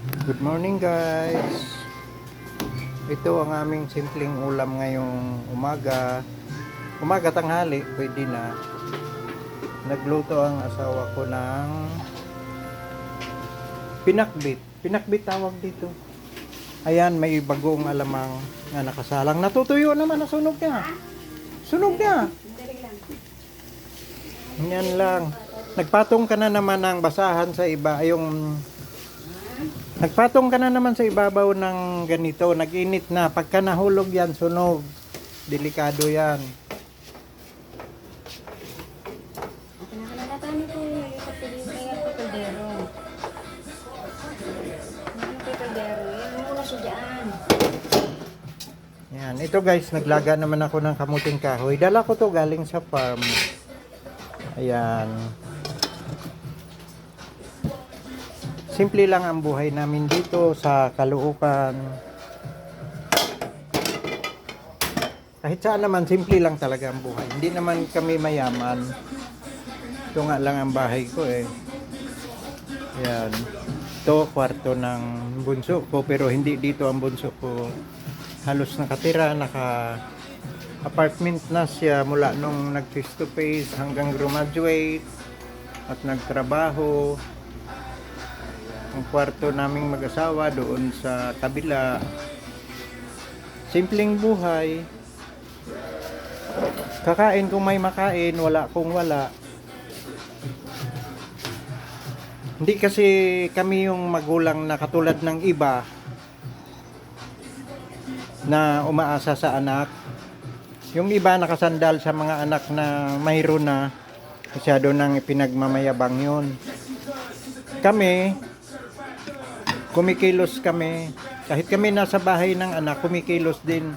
Good morning guys. Ito ang aming simpleng ulam ngayong umaga. Umaga tanghali, pwede na. Nagluto ang asawa ko ng pinakbit. Pinakbit tawag dito. Ayan, may bagong alamang na nakasalang. Natutuyo naman ang sunog niya. Sunog niya. Yan lang. Nagpatong ka na naman ng basahan sa iba. Nagpatong ka na naman sa ibabaw ng ganito, nag-init na. Pagka nahulog yan, sunog. Delikado yan. Yan, ito guys, naglaga naman ako ng kamuting kahoy. Dala ko to galing sa farm. Ayan. Simple lang ang buhay namin dito sa Caloocan. Kahit saan naman, simple lang talaga ang buhay. Hindi naman kami mayaman. Ito nga lang ang bahay ko eh. Yan. Ito, kwarto ng bunso ko. Pero hindi dito ang bunso ko. Halos nakatira, naka-apartment na siya mula nung nag-face to face hanggang graduate at nagtrabaho. Ang kwarto naming mag-asawa doon sa kabila. Simpleng buhay. Kakain kung may makain, wala kung wala. Hindi kasi kami yung magulang na katulad ng iba na umaasa sa anak. Yung iba nakasandal sa mga anak na mayroon na, masyado nang ipinagmamayabang yun. Kami, kumikilos kami. Kahit kami nasa bahay ng anak, kumikilos din.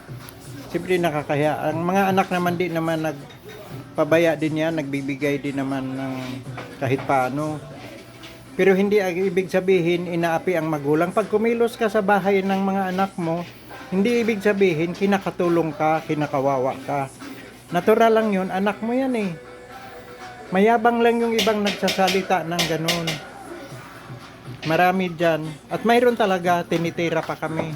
Siyempre nakakaya. Ang mga anak naman din naman nagpabaya din yan, nagbibigay din naman ng kahit paano. Pero hindi ibig sabihin inaapi ang magulang. Pag kumilos ka sa bahay ng mga anak mo, hindi ibig sabihin kinakatulong ka, kinakawawa ka. Natural lang yun, anak mo yan eh. Mayabang lang yung ibang nagsasalita ng ganun. Marami dyan. At mayroon talaga, tinitira pa kami.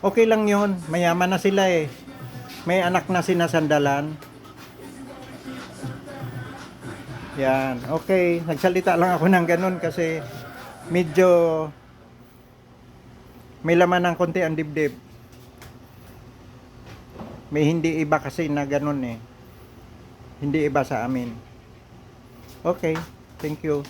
Okay lang yun. Mayaman na sila eh. May anak na sinasandalan. Yan. Okay. Nagsalita lang ako ng ganun kasi medyo may laman ng konti ang dibdib. May hindi iba kasi na ganun eh. Hindi iba sa amin. Okay. Thank you.